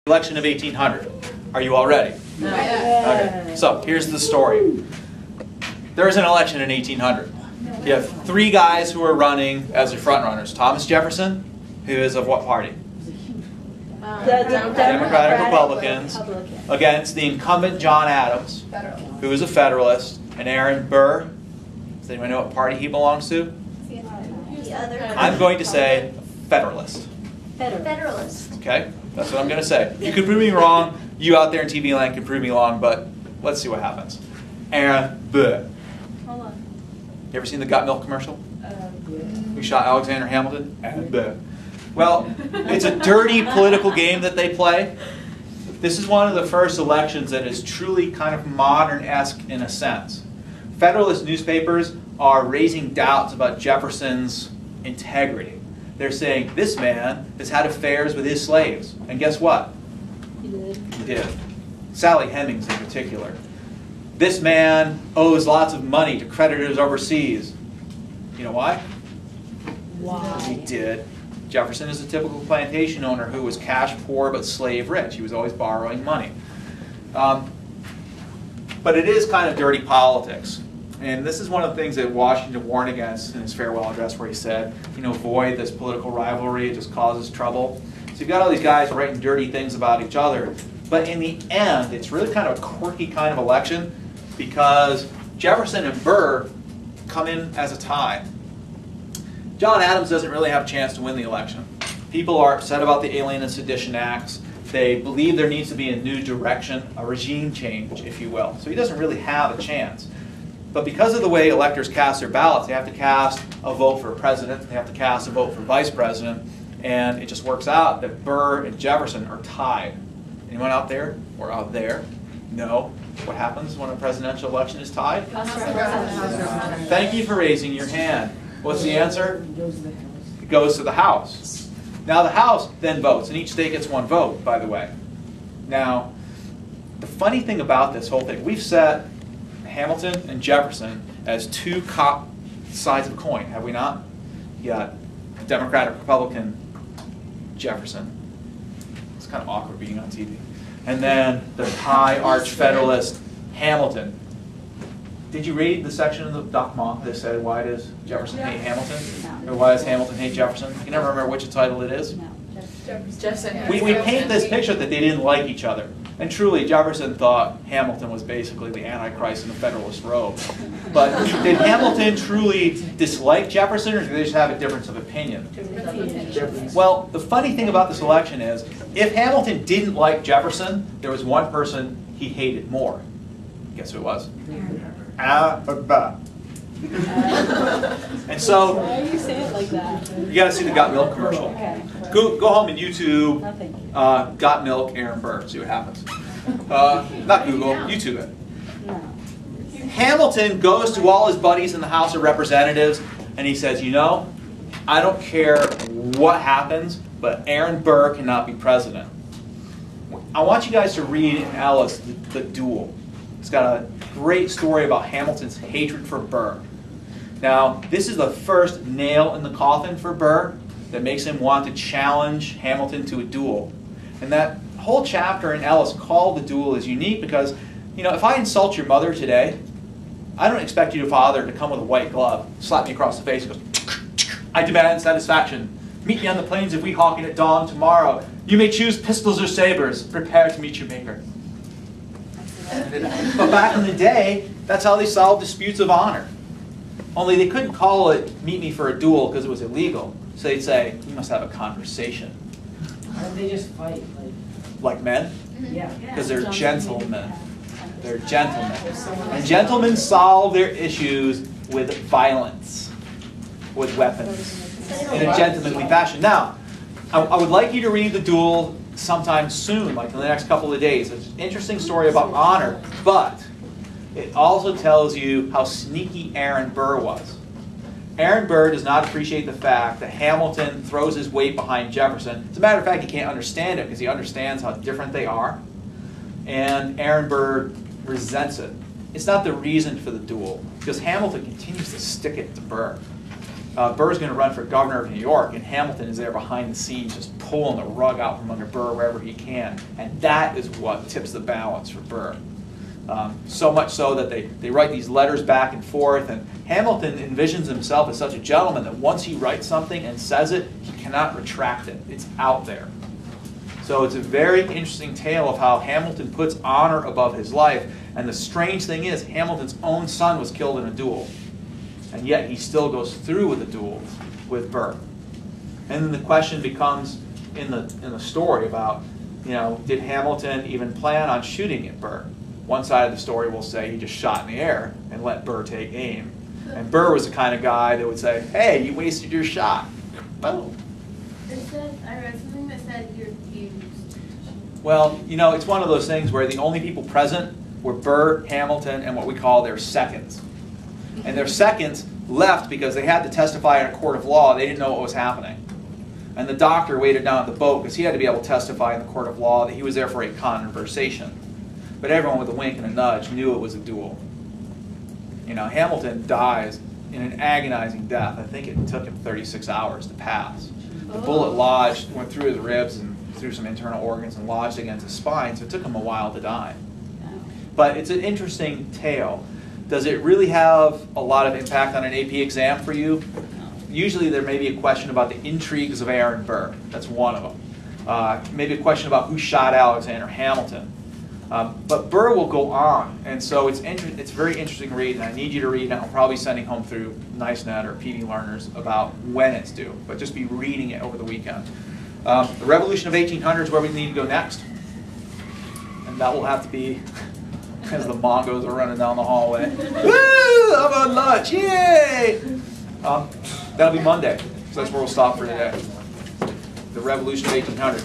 Election of 1800. Are you all ready? Okay, so here's the story. There is an election in 1800. You have three guys who are running as the front runners. Thomas Jefferson, who is of what party? Democratic Republicans, against the incumbent John Adams, who is a Federalist, and Aaron Burr. Does anyone know what party he belongs to? I'm going to say Federalist. Federalist. Okay, that's what I'm going to say. You can prove me wrong. You out there in TV land can prove me wrong, but let's see what happens. Aaron Burr. Hold on. You ever seen the Got Milk commercial? Who shot Alexander Hamilton? Aaron Burr. Well, it's a dirty political game that they play. This is one of the first elections that is truly kind of modern-esque in a sense. Federalist newspapers are raising doubts about Jefferson's integrity. They're saying, this man has had affairs with his slaves. And guess what? He did. He did. Sally Hemings in particular. This man owes lots of money to creditors overseas. You know why? Why? He did. Jefferson is a typical plantation owner who was cash poor but slave rich. He was always borrowing money. But it is kind of dirty politics. And this is one of the things that Washington warned against in his farewell address, where he said, avoid this political rivalry, it just causes trouble. So you've got all these guys writing dirty things about each other. But in the end, it's really kind of a quirky kind of election because Jefferson and Burr come in as a tie. John Adams doesn't really have a chance to win the election. People are upset about the Alien and Sedition Acts. They believe there needs to be a new direction, a regime change, if you will. So he doesn't really have a chance. But because of the way electors cast their ballots, they have to cast a vote for president, they have to cast a vote for vice president, and it just works out that Burr and Jefferson are tied. Anyone out there or out there know what happens when a presidential election is tied? Thank you for raising your hand. What's the answer? It goes to the House. Now the House then votes, and each state gets one vote, by the way. Now, the funny thing about this whole thing, we've set Hamilton and Jefferson as two sides of a coin, have we not? You got Democratic Republican Jefferson. It's kind of awkward being on TV. And then the high arch Federalist Hamilton. Did you read the section of the document that said why does Jefferson hate Hamilton? Or why does Hamilton hate Jefferson? You never remember which title it is? No. Jefferson. We paint this picture that they didn't like each other. And truly, Jefferson thought Hamilton was basically the Antichrist in the Federalist robe. But did Hamilton truly dislike Jefferson, or did they just have a difference of opinion? Well, the funny thing about this election is, if Hamilton didn't like Jefferson, there was one person he hated more. Guess who it was? And so, Why do you say it like that? you got to see the Got Milk commercial. Okay. Go home and YouTube Nothing. Got Milk Aaron Burr. See what happens. Not Google, YouTube it. No. Hamilton goes to all his buddies in the House of Representatives and he says, I don't care what happens, but Aaron Burr cannot be president. I want you guys to read in Ellis the Duel. It's got a great story about Hamilton's hatred for Burr. Now, this is the first nail in the coffin for Burr that makes him want to challenge Hamilton to a duel. And that whole chapter in Ellis called The Duel is unique because, if I insult your mother today, I don't expect you, father, to come with a white glove, slap me across the face, and goes, I demand satisfaction. Meet me on the plains of Weehawken at dawn tomorrow. You may choose pistols or sabers. Prepare to meet your maker. But back in the day, that's how they solved disputes of honor. Only they couldn't call it meet me for a duel because it was illegal. So they'd say, we must have a conversation. Why don't they just fight? Like men? Yeah. Because they're gentlemen. They're gentlemen. And gentlemen solve their issues with violence, with weapons, in a gentlemanly fashion. Now, I would like you to read The Duel sometime soon, like in the next couple of days. It's an interesting story about honor, but it also tells you how sneaky Aaron Burr was. Aaron Burr does not appreciate the fact that Hamilton throws his weight behind Jefferson. As a matter of fact, he can't understand it because he understands how different they are. And Aaron Burr resents it. It's not the reason for the duel because Hamilton continues to stick it to Burr. Burr's going to run for governor of New York, and Hamilton is there behind the scenes just pulling the rug out from under Burr wherever he can. And that is what tips the balance for Burr. So much so that they write these letters back and forth, and Hamilton envisions himself as such a gentleman that once he writes something and says it, he cannot retract it. It's out there. So it's a very interesting tale of how Hamilton puts honor above his life. And the strange thing is, Hamilton's own son was killed in a duel. And yet he still goes through with the duel with Burr. And then the question becomes in the story about, did Hamilton even plan on shooting at Burr? One side of the story will say he just shot in the air and let Burr take aim. And Burr was the kind of guy that would say, hey, you wasted your shot. Boom. It said, I read something that said you're used. Well, it's one of those things where the only people present were Burr, Hamilton, and what we call their seconds. And their seconds left because they had to testify in a court of law. They didn't know what was happening. And the doctor waited down at the boat because he had to be able to testify in the court of law that he was there for a conversation. But everyone with a wink and a nudge knew it was a duel. Hamilton dies in an agonizing death. I think it took him 36 hours to pass. The bullet lodged, went through his ribs and through some internal organs and lodged against his spine, so it took him a while to die. But it's an interesting tale. Does it really have a lot of impact on an AP exam for you? Usually there may be a question about the intrigues of Aaron Burr. That's one of them. Maybe a question about who shot Alexander Hamilton. But Burr will go on, and so it's a very interesting read, and I need you to read, and I'll probably be sending home through NiceNet or PD Learners about when it's due, but just be reading it over the weekend. The Revolution of 1800 is where we need to go next, and that will have to be as the Mongos are running down the hallway. Woo! I'm on lunch, yay! That'll be Monday, so that's where we'll stop for today. The Revolution of 1800.